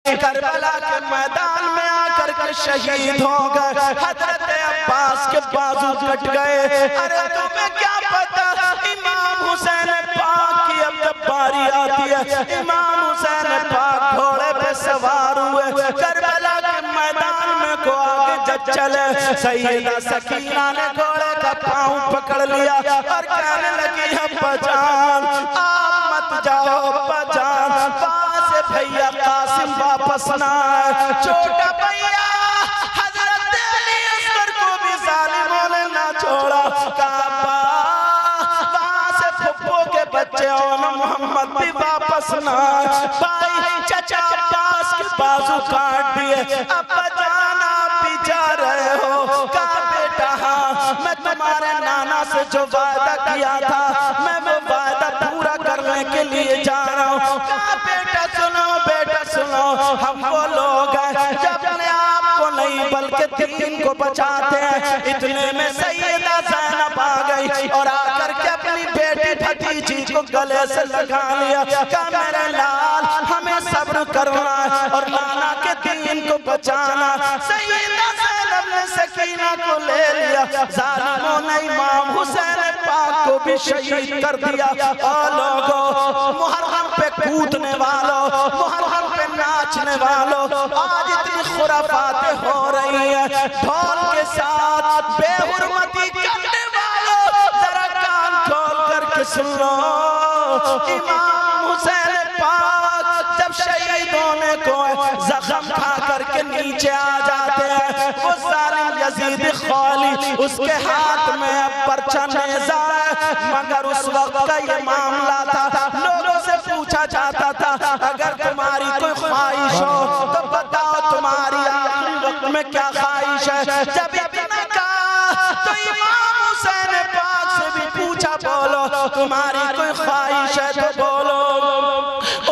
Karbala के मैदान में आकर के शहीद हो गए। हजरत अब्बास के बाजू कट गए। अरे तुम्हें क्या पता इमाम हुसैन पाक की अब जब बारी आती है, इमाम हुसैन पाक घोड़े पे सवार हुए, करबला के मैदान में को आगे जब चले, सैयदा सकीना ने घोड़े का पांव पकड़ लिया और कहने लगी अब्बा जान आप मत जाओ, अब्बा जान से भैया कासिम वापस ना आए, छोटा भैया हजरत अली असगर को भी जालिमों ने ना छोड़ा। काबा वहां से फुप्पो के बच्चे और मोहम्मद भी वापस ना आए। भाई चचा अब्बास के बाजू काट दिए। अब्बा जान आप भी जा रहे हो? कहा बेटा हाँ, मैं तुम्हारे नाना से जो वादा किया था मैं वो वादा पूरा करने के लिए जा रहा हूँ। कहा बेटा सुनो, हम वो लोग हैं जो अपने आप को नहीं बल्कि दीन को बचाते हैं। इतने में सैयदा ज़ैनब आ गई और आकर के अपनी बेटी भतीजी को गले से लगा लिया। कहा मेरे लाल हमें सब्र करना है और नाना के दीन को बचाना। सैयदा ज़ैनब ने सकीना को ले लिया। ज़ालिमों ने इमाम हुसैन पाक को भी शहीद कर दिया। और लोगों मुहर्रम पे कूदने वालों, मुहर्रम पे नाचने वालों, आज इतनी खुराफातें हो रही हैं ढोल के साथ बेहुरमती करने वालों, जरा कान खोल करके सुन लो। इमाम हुसैन पाक जब शहीद होने को जख्म खा करके नीचे आ जाते हैं, वो जालिम यजीद खाली उसके हाथ में अब पर्चा नेज़ा है। मगर उस वक्त का ये मामला था, लोगों से पूछा जाता था अगर तुम्हारी कोई ख्वाहिश हो तो बताओ तुम्हारी आखिरी वक्त में क्या ख्वाहिश है। जब इतना कहा तो इमाम हुसैन पाक से भी पूछा बोलो तुम्हारी कोई ख्वाहिश है तो बोलो।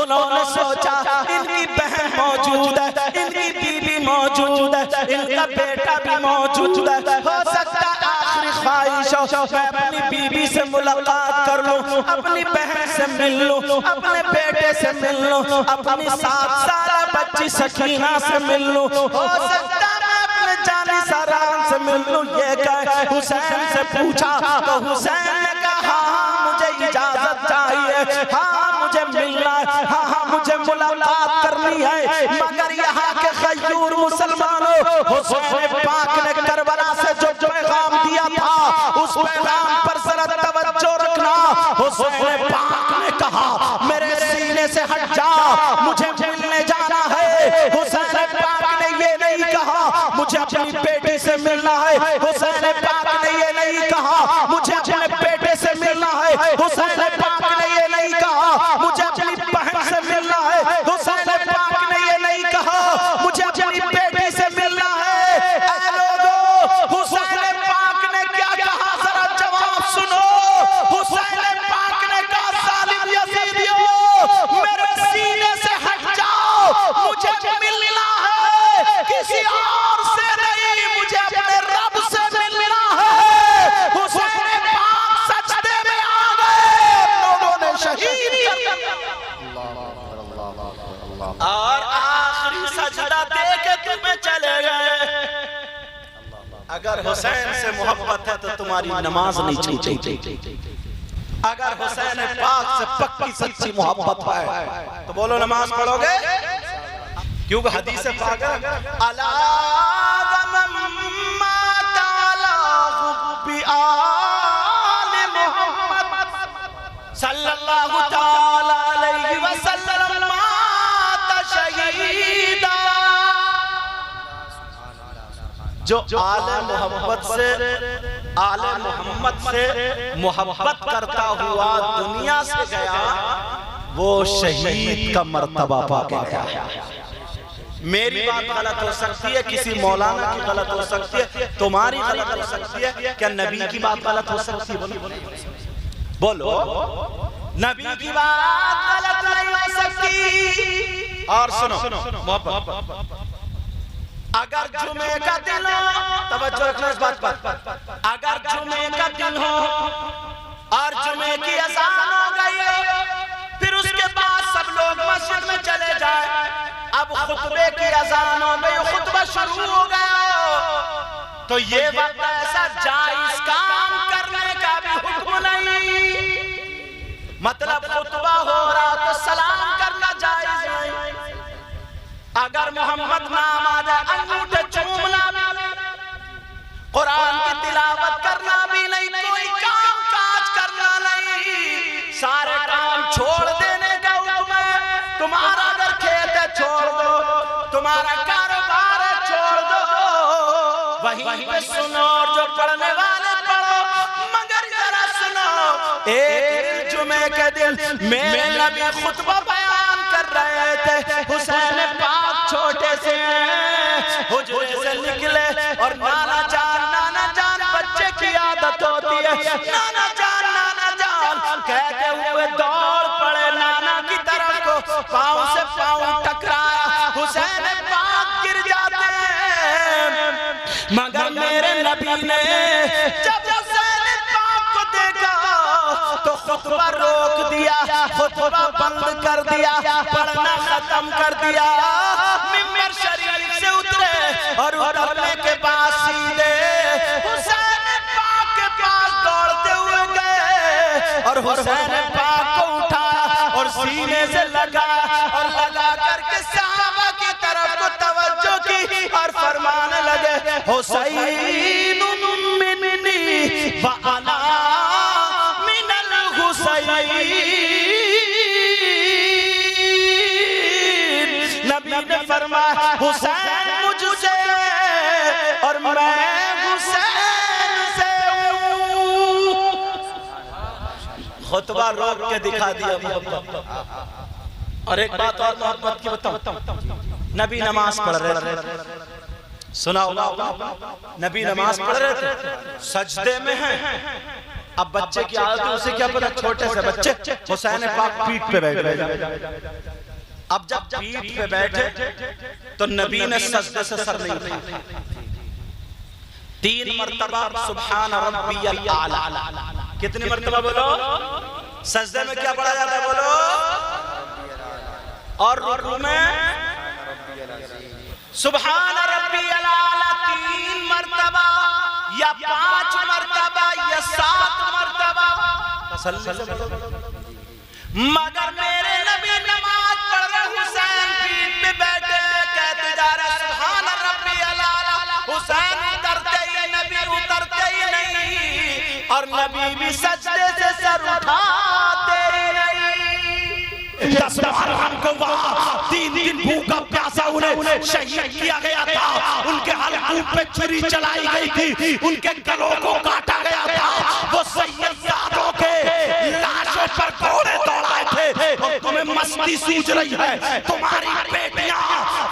उन्होंने सोचा इनकी बहन मौजूद है, इनकी बीवी मौजूद है, इनका बेटा भी मौजूद है, हो सकता है आखिरी ख्वाहिश हो मैं अपनी बीवी से मुलाकात कर लूं, अपनी बहन से मिल लूं, अपने बेटे से मिल लूं, अपनी 7 साल बच्ची सकीना से मिल लूं, हो सकता है मैं अपने जानी सरान से मिल लूं। ये कह हुसैन से पूछा तो हुसैन ने कहा हाँ मुझे इजाजत चाहिए, हाँ मुझे मिलना है, हाँ मुझे मुलाकात करनी है। मगर यहाँ के खयूर मुसलमानों, हुसैन पाक ने करबला से जो पैगाम दिया था उस पैगाम पर जरा तवज्जो रखना। हुसैन पाक ने कहा मेरे सीने से हट जा, मुझे मिलने जाना है। हुसैन पाक ने ये नहीं कहा मुझे अपनी बेटी से मिलना है। हुसैन पाक ने ये नहीं कहा मुझे अपने बेटे से मिलना है। हुसैन पाक ने ये नहीं कहा मुझे अपनी बहन से मिलना है। हुसैन पाक ने ये नहीं कहा मुझे अपनी बेटी से मिलना है। ऐ लोगों, हुसैन पाक ने क्या कहा जरा जवाब सुनो। हुसैन पाक ने कहा जालिम यजीदियों मेरे सीने से हट जाओ, मुझे मिलना है किसी और से नहीं, मुझे अपने रब से मिलना है। हुसैन पाक सजदे में आ गए, लोगों ने शहीद कर और आखिरी सजदा दे के तुम्हें चले गए। अगर हुसैन से मोहब्बत है तो तुम्हारी नमाज नहीं छूटेगी। अगर हुसैन पाक से पक्की सच्ची मोहब्बत है तो बोलो नमाज पढ़ोगे। क्योंकि हदीस पाक है अला वमम्मा ताला हुब्बी आले मोहम्मद सल्लल्लाहु ताला अलैहि वसल्लम माता शहीदा। जो आले मोहम्मद से मोहब्बत करता हुआ दुनिया से गया वो शहीद का मर्तबा पा गया। मेरी बात गलत हो सकती है, किसी मौलाना की गलत हो सकती है, तुम्हारी गलत हो सकती है, क्या नबी की बात गलत हो सकती है? बोलो नबी की बात गलत नहीं हो सकती। और सुनो मोहब्बत, अगर जुमे का दिन हो, तवज्जो रखना इस बात पर, अगर जुमे का दिन हो और जुमे की अज़ान हो गई, फिर उसके बाद सब लोग मस्जिद में चले जाए, अब खुतबे की अजान हो गई, खुतबा शुरू हो गया, तो ये वक्त ऐसा जायज काम करने का भी हुक्म नहीं, मतलब खुतबा हो रहा तो सलाम करना जायज नहीं, अगर मोहम्मद नाम आ जाए अंगूठे चूमना भी नहीं, कुरान की तिलावत करना भी नहीं, कोई काम काज करना नहीं, सारे काम छोड़ देने का हुक्म है। तुम्हारा अगर खेत है छोड़ दो, तुम्हारा कारोबार है छोड़ दो, वहीं पे सुनो, जो पढ़ने वाले पढ़ो, मगर जरा सुनो, एक जुमे के दिन मेरे नबी खुतबा बयान कर रहे थे, हुसैन पाक छोटे से हुजरे से निकले और नाना जान बच्चे की आदत होती है, नाना जान कहते हुए दौड़ पड़े नाना की तरफ को, पाँव से पाँव टकराया, हुसैन पाक गिर जाते हैं, मगर मेरे नबी ने जब हुसैन पाक को देखा तो खुतबा रोक दिया, खुतबा बंद कर दिया, पढ़ना खत्म कर दिया, मिंबर शरीफ से उतरे और उतरने के बाद सीधे हुसैन पाक के पास दौड़ते हुए गए और हुसैन पाक को उठाया और सीने से लगा और लगा करके सहाबा की तरफ को तवज्जो की और फरमाने लगे, हुसैन मिन्नी व अना मिनल हुसैन, नबी ने फरमाया हुसैन मुझसे और मैं हुसैन से हूं। खुतबा रोक के दिखा दिया। और एक बात और मोहब्बत की बताऊं, नबी नमाज पढ़ रहे थे, सुना होगा, नबी नमाज पढ़ रहे थे, सजदे में हैं, अब बच्चे की आदत है, उसे क्या पता, छोटे से बच्चे, हुसैन पाक पीठ पे बैठ गए, अब जब पीठ पे बैठे तो नबी ने सजदे से सर नहीं उठाया, 3 मरतबा सुभान रब्बियल आला, कितनी मरतबा बोलो, सजदे में क्या पढ़ा जाता है बोलो, और रुकू में सुभान रब्बियल आला 3 मरतबा या 5 मरतबा या 7 मरतबा, मगर मेरे नबी नमाज पढ़ रहे, हुसैन पीठ पे बैठे, कहते जा रहे सुभान रब्बियल आला, हुसैन उतरते ही नबी उतरते ही नहीं, और नबी भी सजदे से सर उठाते ही नहीं। 10 मुहर्रम को वहाँ 3 दिन भूखा प्यासा उन्हें शहीद किया गया था, उनके हलकों पे छुरी चलाई गई थी, उनके गलों को काटा गया था, वो सैयदों के लाशों पर घोड़े दौड़ाए थे, और तुम्हें मस्ती सूझ रही है, तुम्हारी बेटियां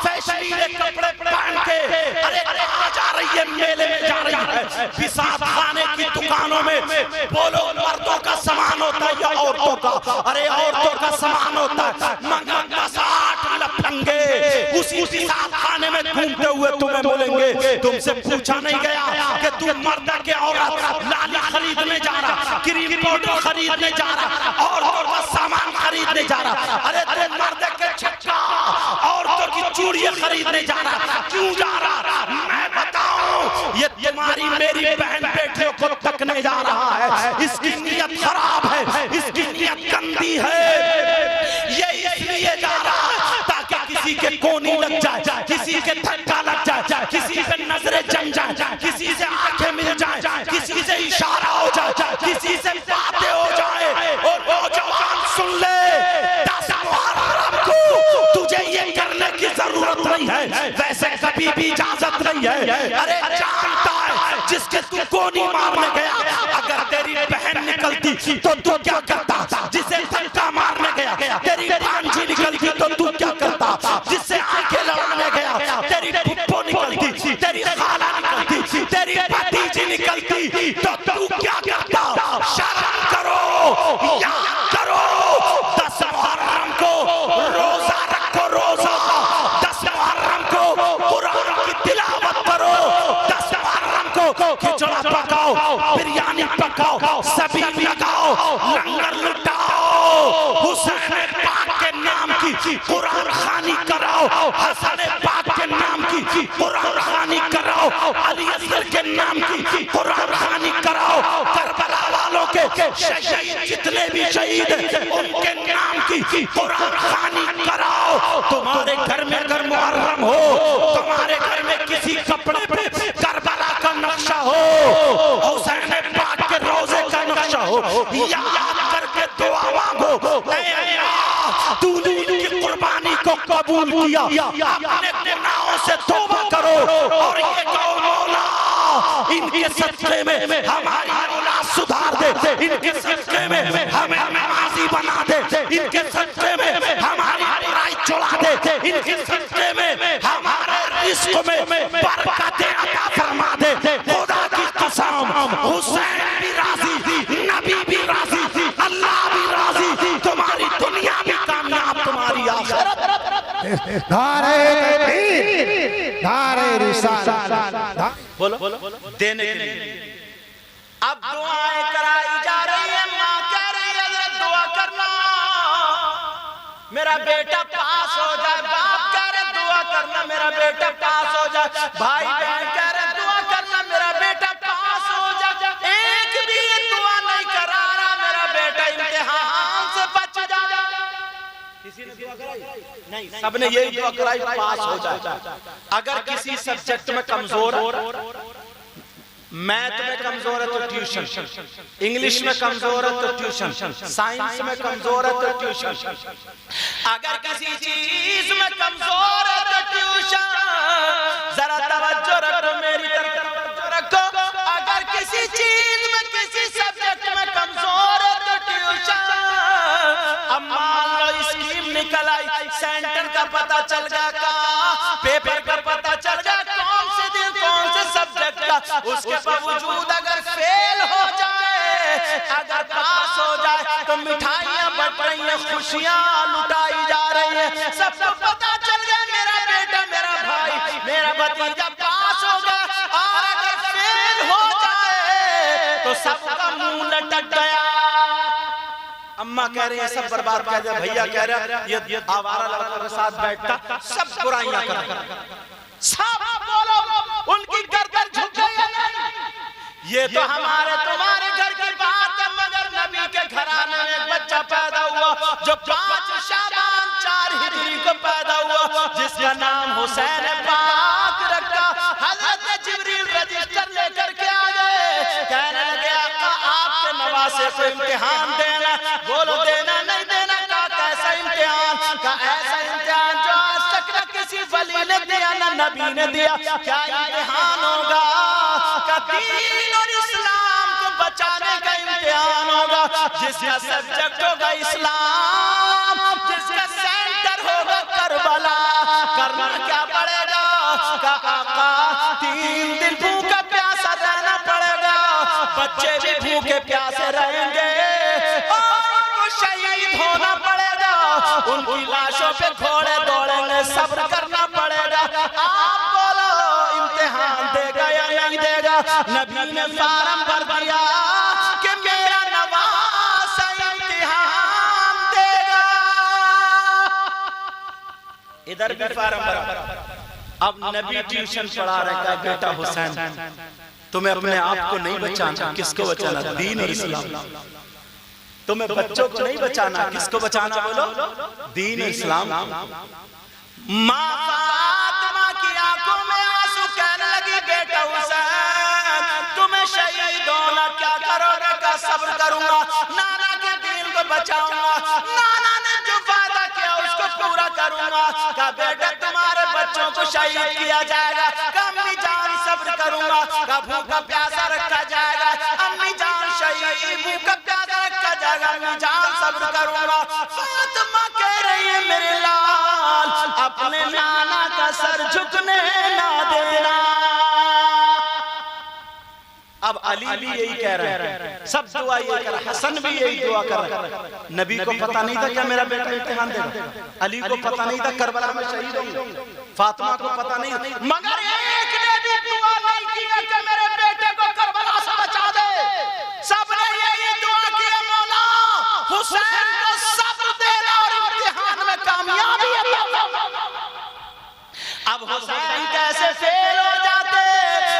फैशनीले कपड़े पहन के अरे कहाँ जा रही है, मेले में जा रही है, बिसात खाने की दुकानों में, बोलो मर्दों का सामान होता है या औरतों का, अरे औरतों का सामान होता है, मगर 10-8 लफंगे उसी बिसात खाने में घूमते हुए तुम्हें बोलेंगे, तुमसे पूछा नहीं गया कि तू मर्द के औरत लाली खरीदने जा रहा, क्रीम पाउडर खरीदने जा रहा, औरतों का सामान खरीदने जा रहा, अरे तू मर्द के छक्का औरतों की चूड़ियां खरीदने जा रहा, क्यों जा रहा, मैं बताऊं, ये तुम्हारी मेरी बहन बेटियों को तकने जा रहा है, इसकी नीयत खराब है, इसकी नीयत गंदी है, ये इसलिए जा रहा है ताकि किसी के कोनी लग जाए, किसी के धक्का लग जाए, किसी पे नजरें जम जाए, किसी से आंखें मिल जाए, किसी से इशारा हो जाए, किसी से बातें हो जाए, और वो जवान सुन ले, 10 मुहर्रम को तुझे ये करने की जरूरत नहीं है, वैसे कभी भी इजाजत नहीं है, अरे जानता है जिसके तू कोनी मारने गया, अगर तेरी बहन निकलती तो तू क्या करता, जिसे धक्का मारने गया तेरी भांजी निकलती तो तू क्या करता, जिससे आंखें लड़ाने गया तेरी फुप्पो निकलती, तेरी खाला निकलती, तेरी भतीजी निकलती तो तू क्या करता, शर्म करो, याद करो, 10 मुहर्रम को रोजा रखो, रोजा 10 मुहर्रम को कुरान की तिलावत करो, 10 मुहर्रम को खिचड़ा पकाओ, बिरयानी पकाओ, सभी लगाओ, लंगर लुटाओ, हुसैन पाक के नाम की कुरान खानी कराओ, हसन पाक के नाम की कुरान खानी कराओ, अली असगर के नाम की कुरान खानी कराओ, करबला वालों के शहीद जितने भी शहीद हैं उनके नाम की कुरान खानी कराओ। तुम्हारे घर में अगर मुहर्रम हो, तुम्हारे घर में किसी कपड़े पे करबला का नक्शा हो, हुसैन पाक के रोजे का नक्शा हो, याद करके दुआ मांगो, तूने इनकी कुर्बानी को कबूल किया, अपने गुनाहों से तौबा करो और ये कहो मौला इनके सदक़े में हमारी औलाद सुधार दे, इनके सदक़े में हमें नमाज़ी बना दे, इनके सदक़े में हमारी बुराई छुड़ा दे, इनके सदक़े में हमारे रिज़्क़ में बरकत अता फरमा दे। खुदा की कसम हुसैन भी राज़ी, नबी भी राज़ी, अल्लाह भी राज़ी, तुम्हारी दुनिया भी कामयाब, तुम्हारी आखिरत। नारे तकबीर, नारे रिसालत, बोलो देने के लिए। अब दुआएं कराई जा रही है, माँ कह रही है दुआ करना मेरा बेटा पास हो जाए, बाप कह रहे दुआ करना मेरा बेटा पास हो जाए, भाई बहन कह रहे दुआ करना मेरा बेटा पास हो जाए, एक भी दुआ नहीं करा रहा मेरा बेटा इम्तिहान से बच जाए। किसी ने दुआ कराई? नहीं, सबने यही दुआ कराई पास हो जाए। अगर किसी सब्जेक्ट में कमजोर, मैथ में कमजोर है तो ट्यूशन, इंग्लिश में कमजोर है तो ट्यूशन, साइंस में कमजोर है तो ट्यूशन, अगर किसी चीज में कमजोर है तो ट्यूशन, जरा तवज्जो रखो, मेरी तरफ तवज्जो रखो, अगर किसी चीज में किसी सब्जेक्ट में कमजोर है तो ट्यूशन। अब मान लो स्कीम निकल आई, सेंटर का पता चल गया, पेपर का पता चल गया, कौन से दिन कौन से सब्जेक्ट का, उसके बावजूद अगर फेल हो जाए, अगर पास हो जाए तो मिठाइयां बट रही हैं, खुशियां लुटाई जा रही हैं, सबको पता चल गया मेरा बेटा, मेरा भाई, मेरा भतीजा पास हो गया, और अगर फेल हो जाए तो सबका मुंह लटक गया। अम्मा कह रही है सब बर्बाद कर दिया, भैया कह रहे हैं ये आवारा लड़कों के साथ बैठता सब बुराइयां कर, सब बोलो उनकी गर्दन झुक गई। ये तो हमारे तुम्हारे घर की बात है, मगर नबी के घराने में एक बच्चा पैदा हुआ जो 5 शाबान 4 हिजरी को पैदा हुआ, जिसका नाम हुसैन पाक रखा। हज़रत जिब्रील रजिस्टर लेकर के आ गए, कहने लगे आका आपके नवासे को इम्तिहान देना, बोलो देना नहीं देना, का कैसा इम्तिहान, का ऐसा इम्तिहान जो आज तक न किसी वली ने दिया न नबी ने दिया, क्या इम्तिहान होगा, का दीन और इस्लाम को बचाने का इम्तिहान होगा, जिसका सब्जेक्ट होगा इस्लाम, जिसका सेंटर होगा करबला, करना क्या पड़ेगा, का आका 3 दिन भूखा प्यासा रहना पड़ेगा, बच्चे भी भूखे प्यासे रहेंगे, और उनको शहीद होना पड़ेगा, उनकी लाशों पे घोड़े दौड़ेंगे, सब्र करना पड़ेगा। आप बोलो इम्तिहान देगा या नहीं देगा? नबी ने फार्म भर दिया कि मेरा नवासा इम्तिहान देगा। इधर भी फार्म भरा। अब नबी ट्यूशन पढ़ा रहा है, बेटा हुसैन तुम्हें अपने आप को नहीं बचाना, किसको बचाना? दीन और इस्लाम। तुम्हें बच्चों को नहीं बचाना, किसको बचाना? बोलो दीन और इस्लाम। माँ फातिमा की आंखों में आंसू, कहने लगी बेटा हुसैन तुम्हें शहीद होना, क्या करोगे? का सब्र करूंगा, नाना के दीन को बचाऊंगा, नाना ने जो वादा किया उसको पूरा करूंगा। का बेटा तुम्हारे बच्चों को शहीद किया जाएगा, का अम्मी जान सब्र करूंगा, का भूखा प्यासा रखा जाएगा, अम्मी जान शहीद भूखा प्यासा रखा जाएगा, अम्मी जान सब्र करूंगा। फातिमा कह रही है मेरे लाल अपने नाना का सर झुकने ना देना। अब अली भी यही कह रहे हैं, सब दुआ यही कर, हसन भी यही दुआ कर रहे हैं। नबी को पता नहीं था क्या मेरा बेटा इम्तिहान देगा, अली को पता नहीं था करबला में शहीद होंगे, फातिमा को पता नहीं, मगर एक ने भी दुआ नहीं की कि मेरे बेटे अब हुसैन कैसे फेल हो जाते?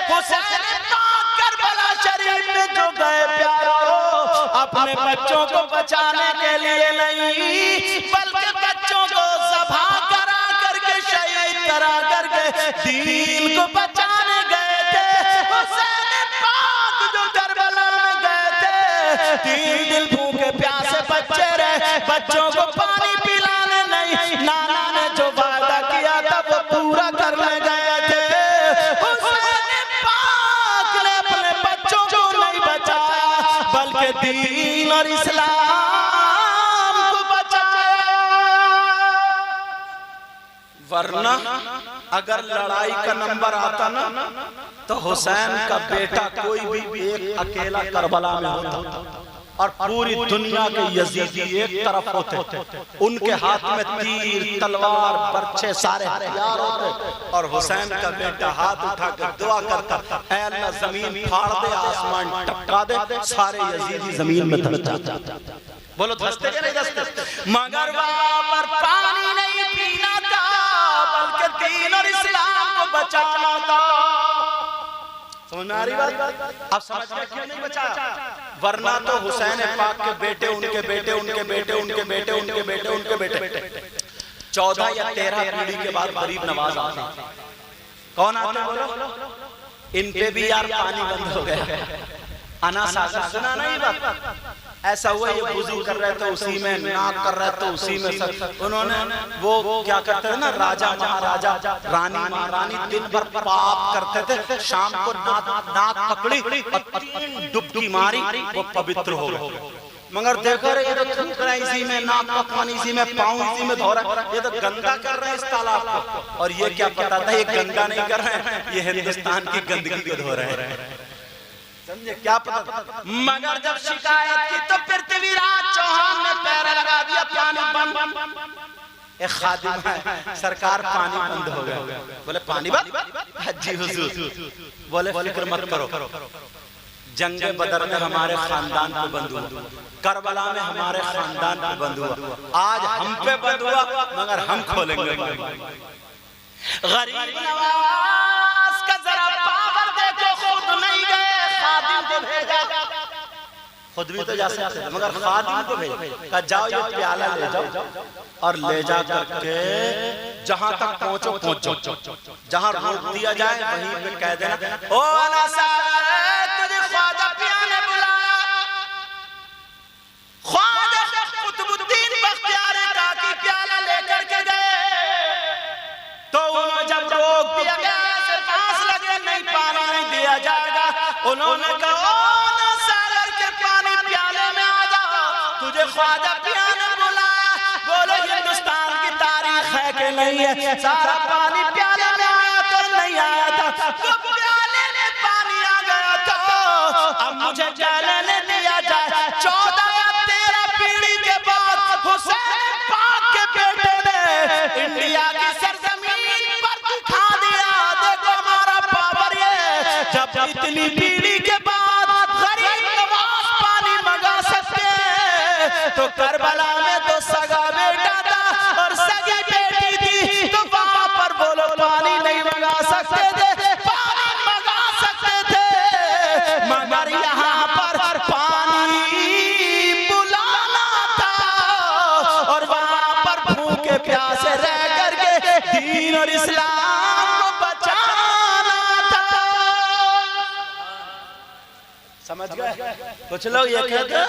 हुसैन पाक करबला शरीफ में जो गए प्यारों, अपने बच्चों को बचाने के लिए नहीं, बल्कि बच्चों को ज़बह करा करके शहीद करा करके दीन को बचाने गए थे। हुसैन पाक जो करबला में गए थे, 3 दिन भूखे प्यासे बच्चे रहे, बच्चों को पानी पिलाने नहीं, नाना ने जो वादा किया था वो पूरा करने गए थे। हुसैन पाक ने अपने बच्चों को नहीं बचाया, बल्कि दीन और इस्लाम को बचाया। वरना अगर लड़ाई का नंबर आता ना, तो हुसैन का बेटा कोई भी एक अकेला करबला में होता और पूरी दुनिया के यजीदी एक तरफ होते, उनके हाथ में तीर तलवार बर्छे सारे हथियार होते, और हुसैन का बेटा हाथ उठाकर दुआ करता, ऐ अल्लाह जमीन फाड़ दे, आसमान टपका दे, सारे यजीदी जमीन में दब जाते। बोलो धसते के नहीं धसते? मगर वहां पर पानी नहीं पीना था, बल्कि दीन और इस्लाम को बचाना था। समझ में आ रही बात? अब समझ में क्यों नहीं बचाया? वरना तो हुसैन पाक के बेटे, उनके बेटे, उनके बेटे, उनके बेटे, उनके बेटे, उनके बेटे 14 या 13 पीढ़ी के बाद गरीब नवाज आते। कौन आते बोलो? इन पे भी यार पानी बंद हो गया। अना सागर सुना नहीं बात? ऐसा हुआ, ये वुजू कर रहे थे उसी में, नाक कर रहे थे उसी में, सब उन्होंने वो क्या करते थे ना, राजा महाराजा रानी महारानी दिन भर पाप करते थे, शाम को नाक पकड़ी और 3 डुबकी मारी, वो पवित्र हो गए। मगर देखो रे, ये तो थूक रहे इसी में, नाक का पानी इसी में, पाँव इसी में धो रहा है, ये तो गंदा कर रहे हैं इस तालाब को। और ये क्या पता था ये गंदा नहीं कर रहे हैं, ये हिंदुस्तान की गंदगी को धो रहे हैं। समझे क्या पता? मगर जब शिकायत की तो पृथ्वीराज चौहान ने पैर लगा दिया, पानी बंद। एक खादिम है, सरकार पानी बंद हो गया। बोले पानी बंद? जी हुजूर। बोले फिक्र मत करो, जंग बदर में हमारे खानदान को बंद हुआ, करबला में हमारे खानदान को बंद हुआ, आज हम पे बंद हुआ, मगर हम खोलेंगे। गरीब नवाज का जरा पावर देखो, खुद नहीं गए, खादिम को भेजा। खुद भी तो जा सकते थे, मगर खादिम को भेजा, जाओ ये प्याला ले जाओ और ले जा करके जहां तक पहुंचो पहुंचो, जहां रोक दिया जाए वहीं पे कह देना, ओ अना सागर तुझे ख्वाजा पियाने बुलाया। ख्वाजा कुतुबुद्दीन बख्तियार काकी प्याला लेकर के गए, तो उन्होंने जब रोक दिया गया, पास लगे नहीं, पानी नहीं दिया जाएगा, उन्होंने कहा सागर के पानी प्याले में आ जाओ, तुझे ख्वाजा पियाने बुलाया। बोलो हिंदुस्तान की तारीख है कि नहीं है? सारा पानी प्याले में आया तो नहीं आया था, वो प्याले में पानी आ गया था। अब मुझे जाने दिया जाए, 14 या 13 पीढ़ी के बाद हुसैन पाक के बेटे ने इंडिया की सरजमीन पर दिखा दिया, देखो हमारा पावर ये। जब इतनी पीढ़ी के बाद गरीब नवाज पानी मंगा सकते हैं, तो करबला में तो सगा बेटा था और सगी बेटी थी, तो वहां पर बोलो पानी नहीं मंगा सकते थे? पानी मंगा सकते थे, मगर यहाँ पर पानी बुलाना था, और वहां पर भूखे प्यासे रह करके दीन और इस्लाम को बचाना था। समझ गए? कुछ लोग ये कहते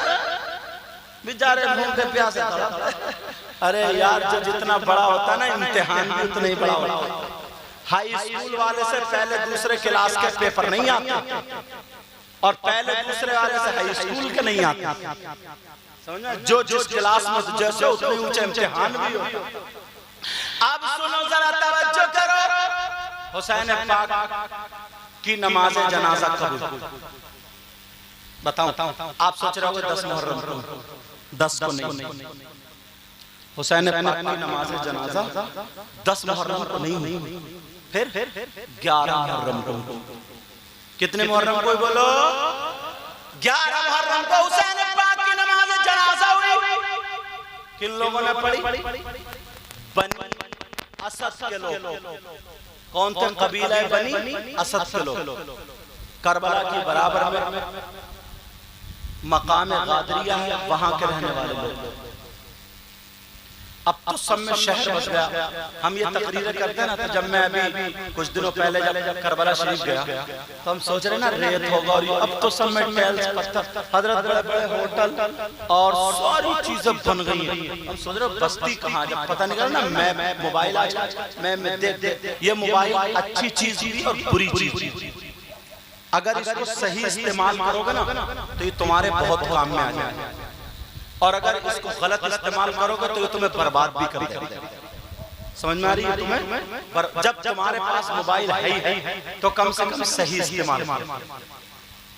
बेचारे भूखे प्यासे था। अरे यार, जो जितना बड़ा होता ना इम्तिहान भी उतना ही बड़ा होता है। हाई स्कूल वाले से पहले दूसरे क्लास के पेपर नहीं आते, और पहले दूसरे वाले से हाई स्कूल के नहीं आते। समझना? जो जिस क्लास में जैसे उतने ऊंचे इम्तिहान भी हो। अब सुनो जरा, तवज्जो करो। हुसैन पाक की नमाज जनाजा कबूल। बताओ, आप सोच रहे हो 10 मुहर्रम को, 10 को नहीं। हुसैन पाक की नमाज जनाजा 10 मुहर्रम को नहीं हुई, फिर 11 मुहर्रम को। कितने मुहर्रम को बोलो? 11 मुहर्रम को हुसैन पाक की नमाज जनाजा हुई। किन लोगों ने पढ़ी? बनी असद के लोग। कौन थे? कबीला बनी असद के लोग। करबला की बराबर में मकाम गादरिया है, वहां के रहने वाले लोग। अब तो सब में शहर बस गया। हम ये तकरीरें करते हैं ना, तो जब मैं अभी कुछ दिनों पहले जब करबला शरीफ गया तो हम सोच रहे ना रेत होगा, और अब तो सब में टाइल्स पत्थर, हजरत बड़े बड़े होटल और सारी चीजें बन गई हैं। हम सोच रहे बस्ती कहाँ, जब पता नहीं ना। मैं मोबाइल आज मैं देख ये मोबाइल अच्छी चीज भी और बुरी चीज। अगर इसको सही इस्तेमाल करोगे ना तो ये तुम्हारे बहुत काम में आ जाएगा, और अगर इसको गलत इस्तेमाल करोगे तो ये तुम्हें बर्बाद भी कर देगा। समझ में आ रही है तुम्हें? जब तुम्हारे पास मोबाइल है तो कम से कम सही इस्तेमाल करो।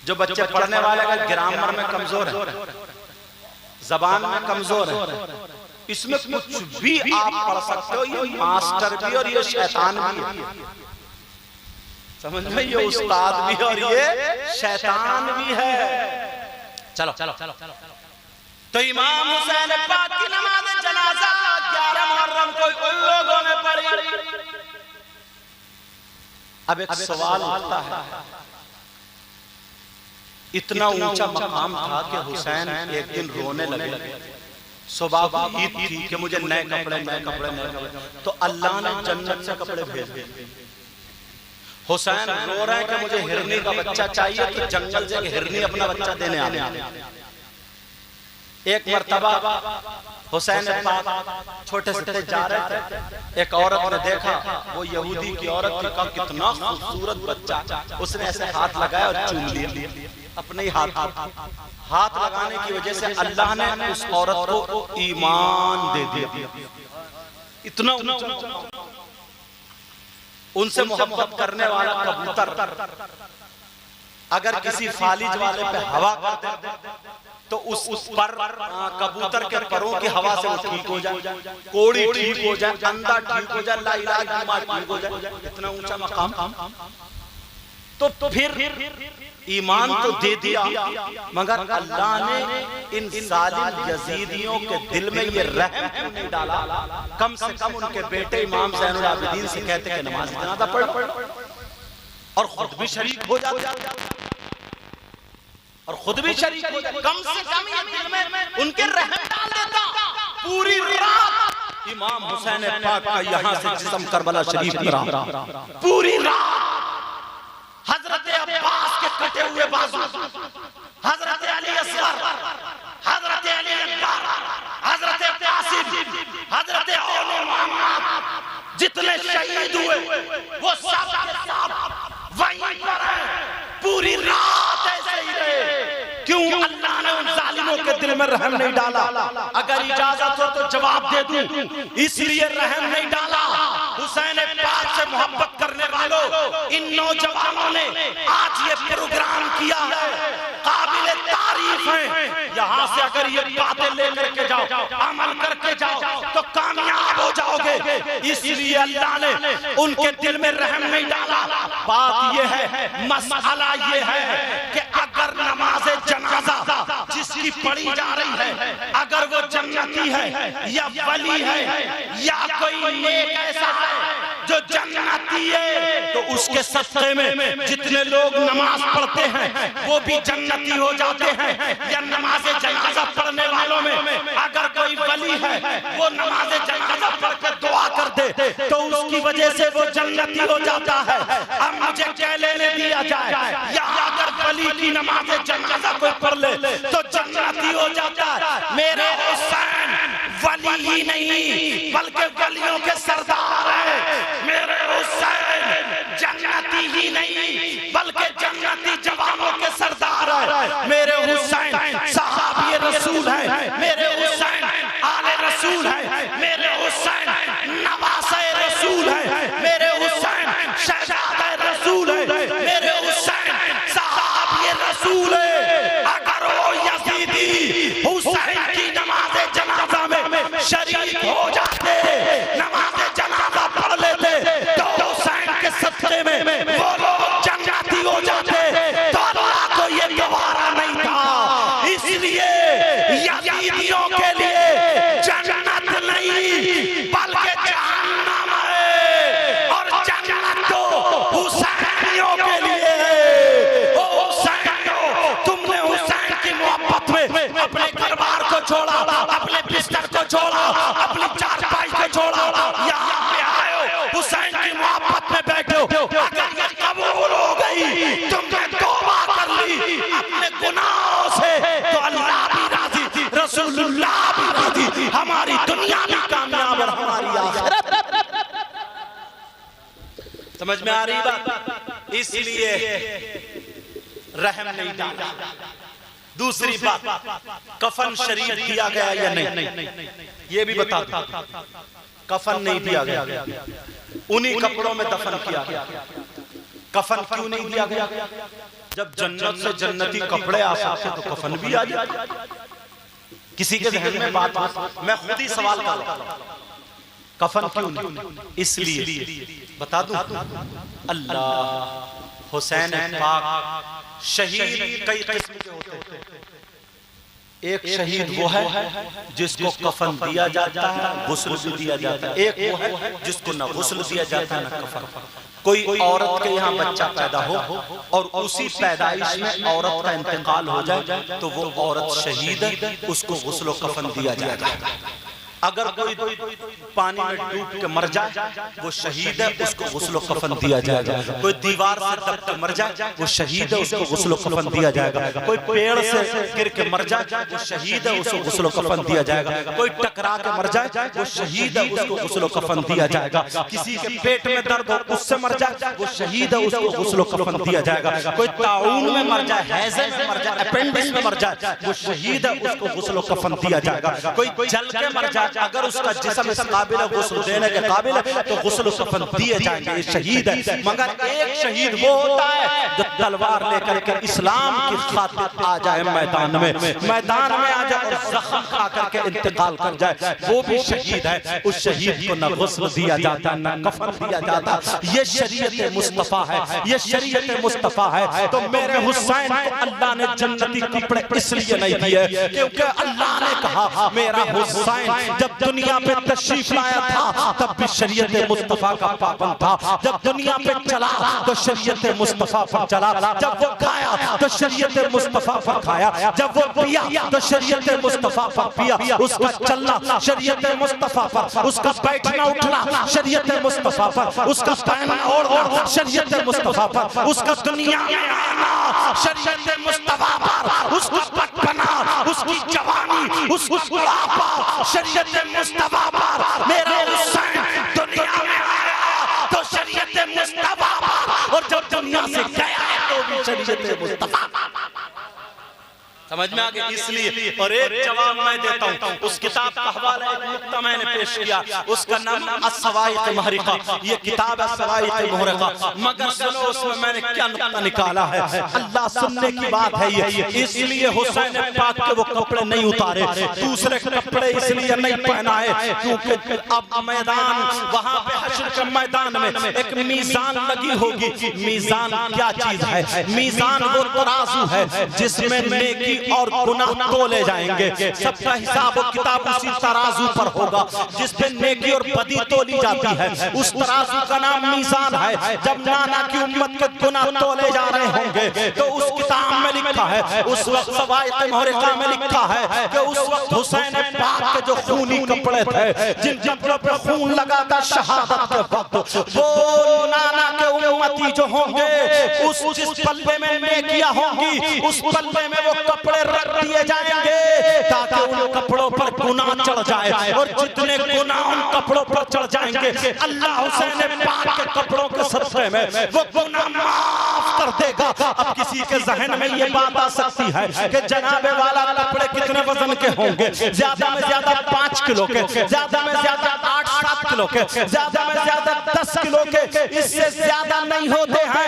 जो बच्चे पढ़ने वाले अगर ग्रामर में कमजोर है, जबान में कमजोर है, इसमें कुछ भी आप पढ़ सकते हो। ये मास्टर भी और ये शैतान भी है। समझ में? ये उस्ताद भी और ये शैतान भी है। चलो चलो चलो चलो। तो इमाम हुसैन पाक की नमाज जनाजा 11 मुहर्रम को उन लोगों ने पढ़ी। अब एक सवाल उठता है, इतना ऊंचा मकाम था कि हुसैन एक दिन रोने लगे। सुबह को ईद थी कि मुझे नए कपड़े नए कपड़े नए कपड़े, तो अल्लाह ने जन्नत से कपड़े भेज दिए। हुसैन रो रहे हैं कि मुझे हिरनी का बच्चा चाहिए, तो जंगल से हिरनी अपना बच्चा देने आ गया। एक मर्तबा हुसैन पाक छोटे से जा रहे थे, एक औरत ने देखा, वो यहूदी की औरत थी। कहा कितना खूबसूरत बच्चा। उसने ऐसे हाथ लगाया और चूम लिया अपने ही हाथ लगाने की वजह से अल्लाह ने उस औरत को ईमान दे दिया। इतना उनसे मोहब्बत करने वाला कबूतर अगर किसी फालिज वाले पे हवा कर दे तो उस पर कबूतर के परों की हवा से वो ठीक हो जाए, कोड़ी ठीक हो जाए, अंधा ठीक हो जाए, लाइलाज बीमार ठीक हो जाए। इतना ऊंचा मकाम। तो फिर ईमान तो दे दिया, मगर अल्लाह ने इन जालिम यजीदियों के दिल में ये रहम क्यों नहीं डाला? कम से कम उनके बेटे इमाम ज़ैनुल आबिदीन से कहते कि नमाज जनाजा पढ़, और खुद भी शरीक हो जाते, और खुद भी शरीक हो जाते। कम से कम ये दिल में उनके रहम डाल देता। पूरी रात इमाम हुसैन पाक का यहाँ से जिस्म करबला शरीफ में रहा। पूरी रात हजरत अब्बास के कटे हुए बाजू, हजरत अली असगर, हजरत अली अकबर, हजरत कासिम, हजरत औले मोहम्मद, जितने शहीद हुए वो सब के सब वहीं पर हैं। पूरी रात ऐसे ही रहे। क्यों? अल्लाह ने उन जालिमों के दिल में रहम नहीं डाला। अगर इजाजत हो तो जवाब दे दूं, इसलिए रहम नहीं डाला। हुसैन पाक से मोहब्बत करने वालों, इन नौजवानों ने आज ये प्रोग्राम किया है, काबिल तारीफ है। यहाँ से अगर ये बातें लेकर के जाओ, अमल करके जाओ तो कामयाब हो जाओगे। इसलिए अल्लाह ने उनके दिल में रहम नहीं डाला। बात ये है, मसला ये है कि अगर नमाज जनाजा जिसकी पढ़ी जा रही है, अगर वो जन्नती है या वली है या कोई नेक ऐसा है जो जन्नती है, तो उसके सदक़े में जितने लोग नमाज पढ़ते हैं वो भी जन्नती हो जाते हैं। या नमाज जनाजा पढ़ने वालों में अगर कोई वली है, वो नमाज जनाजा पढ़ कर दुआ कर दे तो उसकी वजह से वो जन्नती हो जाता है। अब मुझे क्या लेने दिया जाए? या अगर वली की नमाज जनाजा कोई पढ़ ले तो जन्नती हो जाता है। मेरे हुसैन वली ही नहीं बल्कि वलियों के सरदार हैं। मेरे हुसैन जन्नती ही नहीं बल्कि जन्नती जवानों के सरदार हैं। मेरे हुसैन सहाबी रसूल है, मेरे हुसैन आले रसूल है, मेरे हुसैन नवासे रसूल है, मेरे हुसैन शहजादे रसूल है, मेरे हुसैन सहाबी रसूल है। अगर वो यजीदी हुसैन की नमाज जनाजा में शरीक हो जाते, नमाज जनाजा पढ़ लेते, समझ में आ रही बात? इसलिए रहम नहीं डाला। दूसरी बात, कफन शरीफ दिया गया या नहीं, ये भी बता दो। कफन नहीं दिया गया, उन्हीं कपड़ों में दफन किया गया। कफन क्यों नहीं दिया गया? जब जन्नत से जन्नती कपड़े आ सकते तो कफन भी आ जाए। किसी के ज़हन में बात हो, मैं खुद ही सवाल कर रहा हूं, कफन क्यों नहीं? इसलिए बता दूं, अल्लाह हुसैन पाक शहीद कई किस्म के होते हैं। एक शहीद वो है जिसको कफन दिया जाता है, गुस्ल भी दिया जाता है। एक वो है जिसको न गुस्ल दिया जाता है न कफन। कोई औरत के यहाँ बच्चा पैदा हो और उसी पैदाइश में औरत का इंतकाल हो जाए तो वो औरत शहीद है, उसको गुस्ल कफन दिया जाएगा। अगर कोई पानी में डूब के मर जाए वो शहीद है, उसको गुस्ल कफन दिया जाएगा। कोई दीवार से दब के मर जाए वो शहीद है, उसको गुस्ल कफन दिया जाएगा। कोई पेड़ से गिर के मर जाए वो शहीद है, उसको गुस्ल कफन दिया जाएगा। कोई टकरा के मर जाए वो शहीद है, उसको गुस्ल कफन दिया जाएगा। किसी के पेट में दर्द हो उससे मर जाए वो शहीद है, उसको गुस्ल कफन दिया जाएगा। कोई ताउन में मर जाए, हैजे में मर जाए, अपेंडिक्स में मर जाए वो शहीद है, उसको गुस्ल कफन दिया जाएगा। कोई जल के मर जाए, अगर उसका जिस्म इस काबिल है गुस्ल देने के काबिल है तो गुस्ल कफन दिए जाएंगे, ये शहीद है। मगर एक शहीद वो होता है जो तलवार लेकर के इस्लाम की खातिर आ जाए, मैदान में आ जाए और जख्म खा करके इंतकाल कर जाए, वो भी शहीद है। उस शहीद को न गुस्ल दिया जाता न कफन दिया जाता। ये शरीयत मुस्तफा है, ये शरीयत मुस्तफा है। तो मेरे हुसैन को अल्लाह ने जन्नती कपड़े इसलिए नहीं दिए क्योंकि अल्लाह ने कहा मेरा हुसैन जब दुनिया पे तशरीफ लाया था तब भी शरीयत मुस्तफा का पाबंद था। जब दुनिया पे चला तो शरीयत मुस्तफा पर चला। जब वो खाया तो शरीयत मुस्तफा पर खाया। जब वो पिया तो शरीयत मुस्तफा पर पिया। उसका चलना शरीयत मुस्तफा पर, उसका बैठना उठना शरीयत मुस्तफा पर, उसका पहनना ओढ़ना शरीयत मुस्तफा पर, उसका दुनिया में आना शरीयत मुस्तफा पर, उसका बचपना, उसकी जवानी, उसका बुढ़ापा शरीयत मुस्तफा पर। मेरा हुसैन दुनिया में आया तो शरीयत मुस्तफा पर, और जब दुनिया से गया तो भी शरीयत मुस्तफा पर। समझ में आ गया? इसलिए और एक जवाब मैं देता हूँ। उस किताब का हवाला एक नुक्ता मैंने पेश किया, उसका नाम अस्सवाइक़ मुहरिक़ा। ये किताब अस्सवाइक़ मुहरिक़ा, मगर सुनो उसमें मैंने क्या नुक्ता निकाला है। अल्लाह सुनने की बात है ये। इसलिए हुसैन पाक के वो कपड़े नहीं उतारे, दूसरे कपड़े इसलिए नहीं पहनाए क्योंकि अब मैदान, वहां पे हश्र के मैदान में एक मीज़ान लगी होगी। मीज़ान क्या चीज है? मीज़ान वो तराजू है जिसमें नेकी और गुनाह तोले जाएंगे। सबका हिसाब और किताब उसी तराजू पर होगा जिस पे नेकी और बदी तोली जाती है। उस तराजू का नाम मीज़ान है। जब नाना की उम्मत के गुनाह तोले जा रहे होंगे तो उस किताब में लिखा है, उस वक्त सवाइक़ मुहरिक़ा में लिखा है कि उस वक्त हुसैन पाक के जो खूनी कपड़े थे, जिन कपड़ों पे खून लगा था शहादत के वक्त, वो नाना के उम्मती जो होंगे उस जिस पल्ले में नेकियां होंगी उस पल्ले में वो कपड़े रख दिए जाएंगे ताकि उन कपड़ों पर गुनाह चढ़ जाए। और जितने गुनाह उन कपड़ों पर चढ़ जाएंगे अल्लाह हुसैन पाक के कपड़ों के सदक़े में वो गुनाह माफ कर देगा। अब किसी के ज़हन में ये बात आ सकती है कि जनाबे वाला कपड़े कितने वजन के होंगे? ज्यादा में ज्यादा 5 किलो के, ज्यादा में ज्यादा 8-7 किलो के, ज्यादा में ज्यादा 10 किलो के, इससे ज्यादा नहीं होते हैं।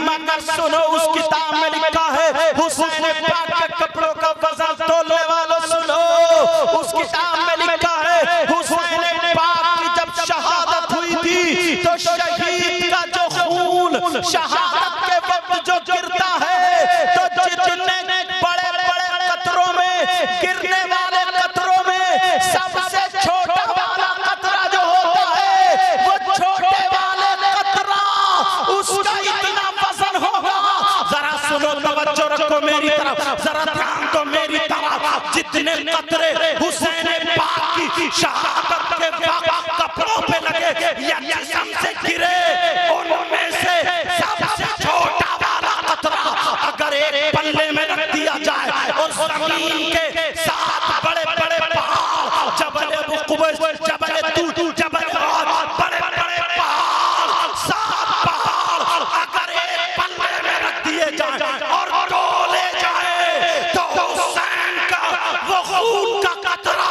मगर सुनो उस किताब में लिखा है हुसैन पाक के कपड़ों का वजन तोलने वालों सुनो, उस किताब में लिखा है हुसैन पाक की जब शहादत हुई थी तो शहीद का जो खून शहादत के वक्त जो गिरता है तो जितने बड़े बड़े कतरों में गिरने वाले कतरों में सबसे छोटा वाला कतरा जो होता है वो छोटे वाले कतरा उसका इतना वजन होगा। जरा सुनो, तवज्जो रखो मेरी तरफ, जरा ध्यान दो मेरी तरफ। जितने कतरे हुसैन पाक की शहादत के वक्त कपड़ों पे लगे या जिस्म से गिरे उनमें से सबसे छोटा वाला कतरा अगर एक पल्ले में रख दिया जाए और जमीन के 7 बड़े बड़े पहाड़, जबल अबू कुबैस, जबल तूत, जबल और बड़े बड़े पहाड़, 7 वो खून का कतरा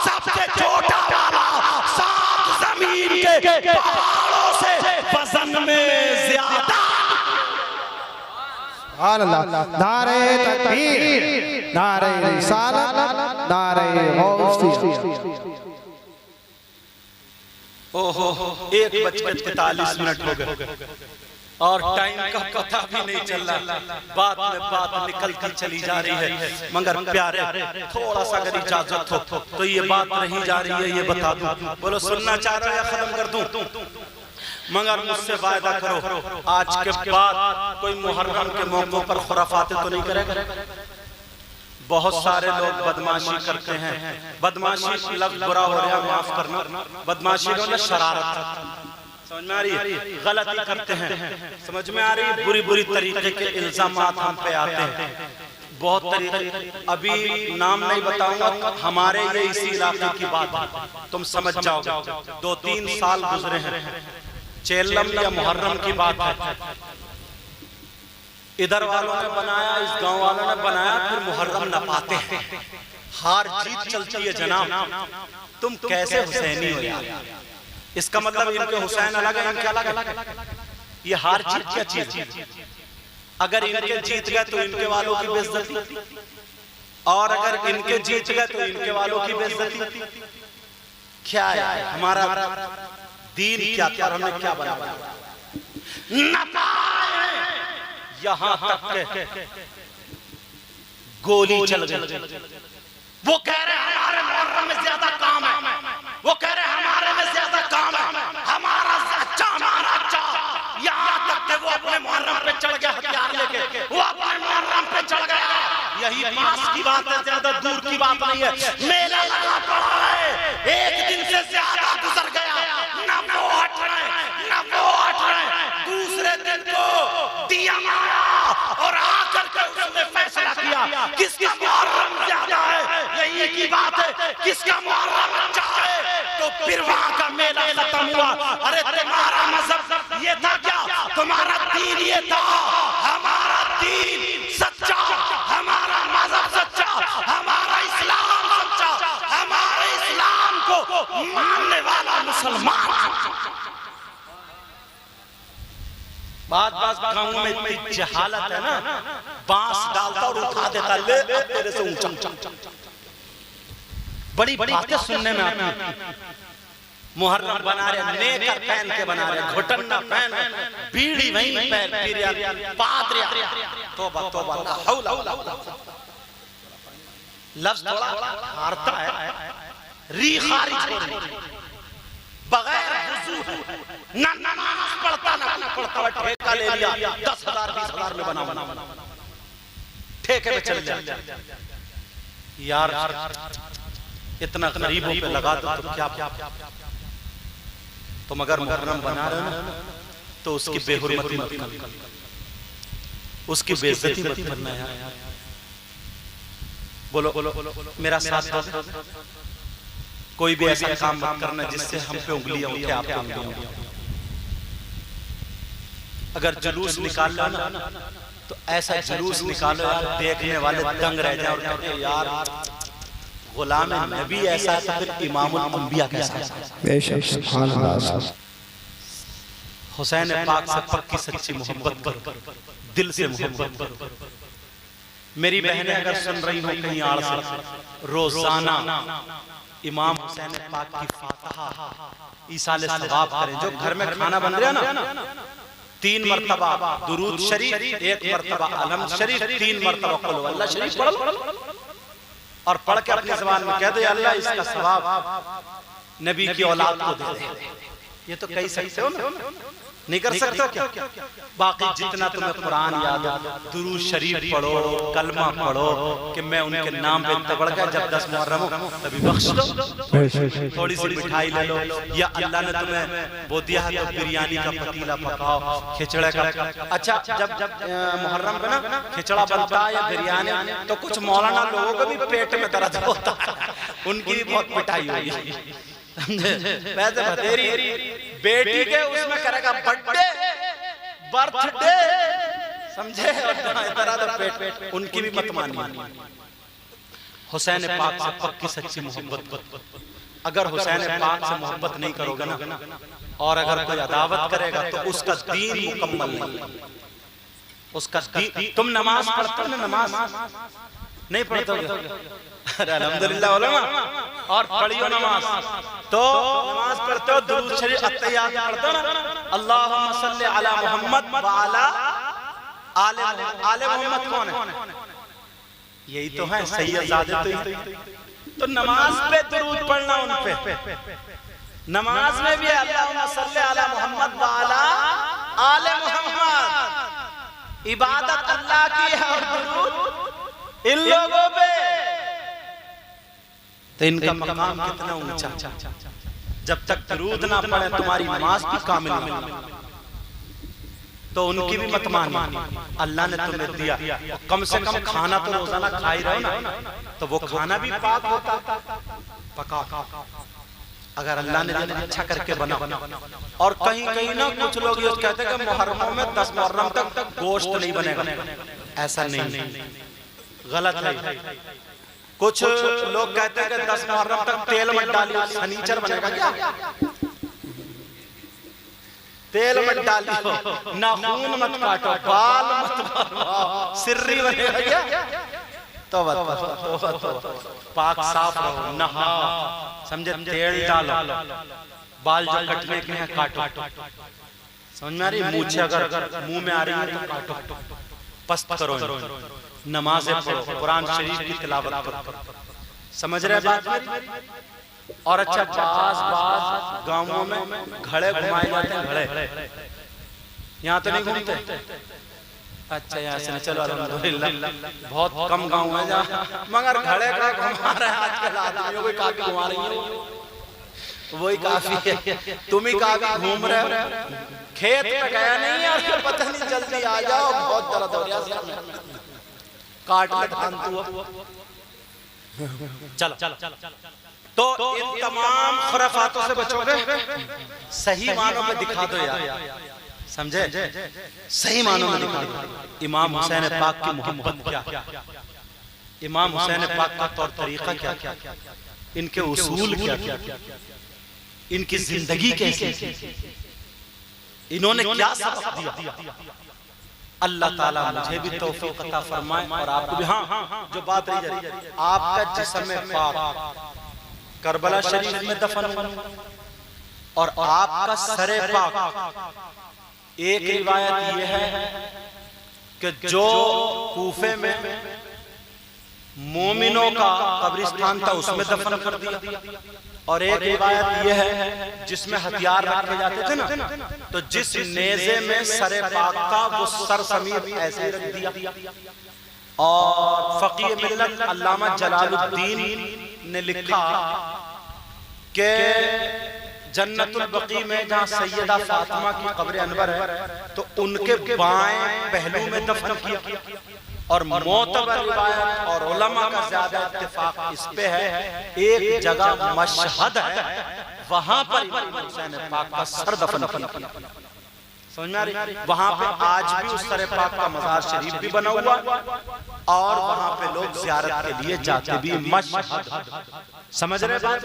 सबसे छोटा वाला 7 जमीन के पहाड़ों से वजन में ज्यादा। नारे तकबीर, नारे रिसालत, नारे गौसिया। ओहो 1:43 हो गए और टाइम का पता भी नहीं चल रहा। बात में बात निकलती चली जा रही है। मगर प्यारे थोड़ा सा अगर इजाजत हो तो ये बात नहीं जा रही है, ये बता दूं। बोलो सुनना चाह रहे हो या खत्म कर दूं? मगर मुझसे वायदा करो आज के बाद कोई मुहर्रम के मौकों पर खुराफाते तो नहीं करेगा। बहुत सारे लोग बदमाशी करते हैं। बदमाशी लफ्ज़ बुरा हो रहा है, माफ करना। बदमाशी में शरारत, समझ में आ रही है? गलती करते हैं, समझ में आ रही है? बुरी बुरी तरीके के इल्जामात हम पे आते हैं। बहुत तरीके, अभी नाम नहीं बताऊंगा, हमारे ये इसी इलाके की बात तुम समझ जाओगे। 2-3 साल गुजरे हैं, चेल्लम या मुहर्रम की बात है। इधर वालों ने बनाया, इस गांव वालों ने बनाया, फिर मुहर्रम न पाते हैं। हार जीत चलती है जनाब। तुम कैसे हुसैनी हो यार? इसका मतलब इनके हुसैन अलग है, इनके अलग है। ये हार जीत क्या चीज? अगर इनके जीत गए तो इनके वालों की बेइज्जती, और अगर इनके जीत गए तो इनके वालों की बेइज्जती। क्या है हमारा दीन? क्या था? हमने क्या बनाया? यहाँ तक के गोली चल गई। वो कह रहे हमारे मुहर्रम में ज्यादा काम है, वो कह रहे हमारे में ज्यादा काम है, हमारा अच्छा, हमारा अच्छा। यहाँ तक के वो अपने मुहर्रम पे चढ़ गया हथियार लेके, वो अपने मुहर्रम पे चढ़ गया। यही पास की बात है, ज्यादा दूर की बात नहीं है। मेला लगा पड़ा है, एक दिन से ज्यादा गुजर गया, न वो हट रहे, न वो हट रहे। दूसरे दिन को दिया मारा और आकर के उसने फैसला किया किसका मुहर्रम ज्यादा है। यही की बात है, किसका मुहर्रम अच्छा है। तो फिर वहां का मेला खत्म हुआ। अरे तुम्हारा मजहब ये था क्या? तुम्हारा दीन ये था? हमारा दीन सच्चा, हमारा मजहब सच्चा, हमारा इस्लाम सच्चा, हमारे इस्लाम को मानने वाला मुसलमान। बात गाँव में इतनी जहालत है ना, बांस डालता और उठा देता, ले तेरे से ऊंचा। बड़ी बातें सुनने में आती है। मुहर्रम बना रहे, नेकर पहन के बना रहे, घुटना पहन, बीड़ी वहीं पहन, फिर पादरिया। तौबा तौबा, ला हौला वला कुव्वता। लफ्ज़ थोड़ा हारता है, री खारिज हो रही, बगैर वुज़ू ना नमाज पढ़ता ना पढ़ता, ठेका ले लिया 10,000 20,000 में बना, ठेके पे चल जाए। यार इतना गरीबों पे लगा दो तो क्या? तुम अगर मुहर्रम बना रहे हो ना तो उसकी बेहुरमती मत करना, उसकी बेइज्जती मत करना यार। बोलो मेरा साथ दो। कोई भी ऐसा काम मत करना जिससे हम पे उंगलियां उठे, आप पे उंगलियां उठे। अगर जुलूस निकाल लो ना तो ऐसा जुलूस निकालो यार, देखने वाले दंग रह जाए और कहते यार गुलाम नबी ऐसा है तो फिर इमामुल अंबिया कैसा है। बेशक सुभान अल्लाह। हुसैन पाक से पक्की सच्ची मोहब्बत करो, दिल से मोहब्बत करो। मेरी बहनें अगर सुन रही हो कहीं आड़ से, रोजाना इमाम हुसैन पाक की फातिहा ईसाले सवाब करें। जो घर में खाना बन रहा है ना, 3 मरतबा दुरूद शरीफ, 1 मरतबा अलहम्द शरीफ, 3 मरतबा कुल हुवल्लाह शरीफ पढ़ लो और पढ़ के अपनी ज़बान में कह दो अल्लाह इसका सवाब नबी की औलाद को दे दे। ये तो कह सकते हो ना, नहीं कर सकते क्या? बाकी जितना तुम्हें कुरान याद हो, दुरूद शरीफ पढ़ो, कलमा पढ़ो कि मैं उनके नाम पे इतना बढ़ गया। जब 10 मुहर्रम हो तभी बख्श दो, थोड़ी सी मिठाई ले लो, या अल्लाह ने तुम्हें वो दिया है तो बिरयानी का पतीला पकाओ, खिचड़े का। अच्छा जब मुहर्रम पे ना खिचड़ा बनता है या बिरयानी, तो कुछ मौलाना लोगों को भी पेट में दर्द होता है, उनकी भी बहुत पिटाई हुई। वैसे तेरी बेटी के उसमें करेगा बर्थडे, समझे? पेट उनकी भी मत मानिए। हुसैन पाक से पक्की सच्ची मोहब्बत करो। अगर हुसैन पाक से मोहब्बत नहीं करोगे ना, और अगर कोई अदावत करेगा तो उसका दीन मुकम्मल नहीं। उसका दीन, तुम नमाज पढ़ते हो ना, नमाज नहीं पढ़ते हो? अरे अल्हम्दुलिल्लाह उलमा, और पढ़ियो नमाज। तो नमाज पढ़ते हो, दुरूद शरीफ अत्तहियात पढ़ते हो ना, अल्लाहुम्मा सल्ली अला मुहम्मद व अला आले मोहम्मद कौन है? यही तो है सैयदजादे। तो नमाज पे दुरूद पढ़ना उन पे। नमाज में भी अल्लाहुम्मा सल्ली अला मुहम्मद व अला आले मोहम्मद। इबादत अल्लाह की है और दुरूद इन लोगों पे। तो इनका मकाम कितना ऊंचा। जब तक दुरूद ना पढ़े तुम्हारी नमाज भी कामिल नहीं। तो उनकी भी मत मानो। अल्लाह ने तुम्हें दिया, कम से कम खाना तो रोजाना खा ही रहो ना, तो वो खाना भी पाक होता पका। अगर अल्लाह ने अच्छा करके बना। और कहीं कहीं ना कुछ लोग ये कहते हैं कि मुहर्रम में 10 मुहर्रम तक गोश्त नहीं बनेगा। ऐसा नहीं, गलत है। कुछ लोग कहते हैं कि 10 मुहर्रम तक तेल मत डालिए, फर्नीचर बनेगा क्या? तेल मत डालियो, नाखून मत काटो, बाल मत मारो, सिर्री बनेगा क्या? तौबा पाक साफ रहो, नहा, समझे, तेल डालो, बाल जो कटने के हैं काटो। समझ में आ रही? मूछें अगर मुंह में आ रही है तो काटो, पस्त करो, नमाज़ें पढ़ो, कुरान शरीफ की तिलावत करो। समझ रहे बात? और अच्छा, बाज गांवों में घड़े घुमाए जाते हैं। घड़े यहाँ तो नहीं घूमते? अच्छा, यहाँ से चलो अल्हम्दुलिल्लाह, बहुत कम गांव है जहाँ, मगर घड़े का घुमा रहे हैं आजकल आदमियों को, काफी घुमा रही है, वही काफी है। तुम ही काफी घूम रहे हो। खेत में गया नहीं है, पता नहीं, जल्दी आ जाओ, बहुत दर्द हो रहा है, काट ले धान तू। चलो चलो। तो इन तमाम खुराफातों से बचोगे, सही मानों में दिखा दो यार, समझे? सही मानों में दिखा दो। इमाम हुसैन पाक की मोहब्बत क्या, इमाम हुसैन पाक का तौर तरीका क्या, इनके उसूल क्या, इनकी जिंदगी कैसी, इन्होंने क्या सबक दिया। अल्लाह ताला मुझे भी तौफीक अता फरमाए और आपको भी। हाँ, जो बात रही जा रही, आपका जिस्म पाक करबला शरीफ में दफन और आपका सरे पाक। एक रिवायत ये है कि जो कूफे में मोमिनों का कब्रिस्तान था उसमें दफन कर दिया, और एक रिवायत ये है जिसमें हथियार रखे जाते थे ना, तो जिस नेज़े में सरे पाक था वो सर समीत ऐसे रख दिया। और फकीह मिल्लत अल्लामा जलालुद्दीन ने लिखा कि जन्नतुल बकी में जहाँ सैयदा फातिमा की कब्र अनवर है, तो उनके बाएं पहलू में दफन किया। और मोतबर रिवायत और उलमा का ज्यादा इत्तेफाक इस पे है, एक जगह मशहद है, वहां पर हुसैन पाक का सर दफन किया। समझ में आ रही? वहां पे आज भी उस सरे पाक का मज़ार शरीफ भी बना हुआ, और वहां पे लोग ज़ियारत के लिए जाते भी। मशहद, समझ रहे बात?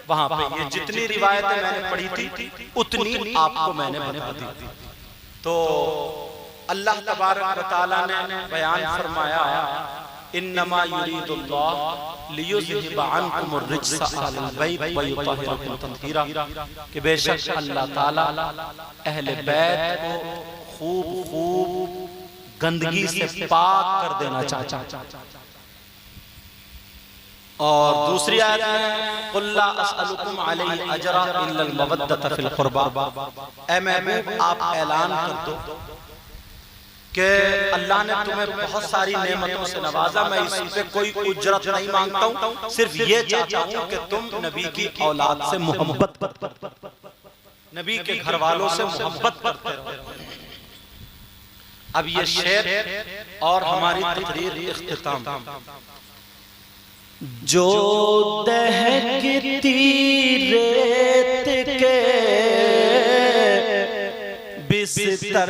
वहां पे ये जितनी रिवायतें मैंने पढ़ी थी उतनी आपको मैंने बता दी। तो अल्लाह तबारक व तआला ने बयान फरमाया, इन्नमा युरीदुल्लाह लियुज़हिबा अन्कुमुर रिज्सा अहलल बैत व युतहिरकुम तत्हीरा, कि बेशक अल्लाह ताला अहले बैत को खूब खूब गंदगी से पाक कर देना चाहता। और दूसरी आयत में कुल ला असअलुकुम अलैहि अजरा इल्लल मवद्दत फिल कुर्बा, ऐ महबूब आप ऐलान कर दो कि अल्लाह ने तुम्हें बहुत सारी नेमतों से नवाजा, मैं इस पे कोई उजरत नहीं मांगता हूँ, सिर्फ ये चाहता हूँ कि तुम नबी की औलाद से मोहब्बत, नबी के घर वालों से मोहब्बत करते रहो। अब ये शेर और हमारी तकरीर इख्तिताम। जो दहकती रेत के बिस्तर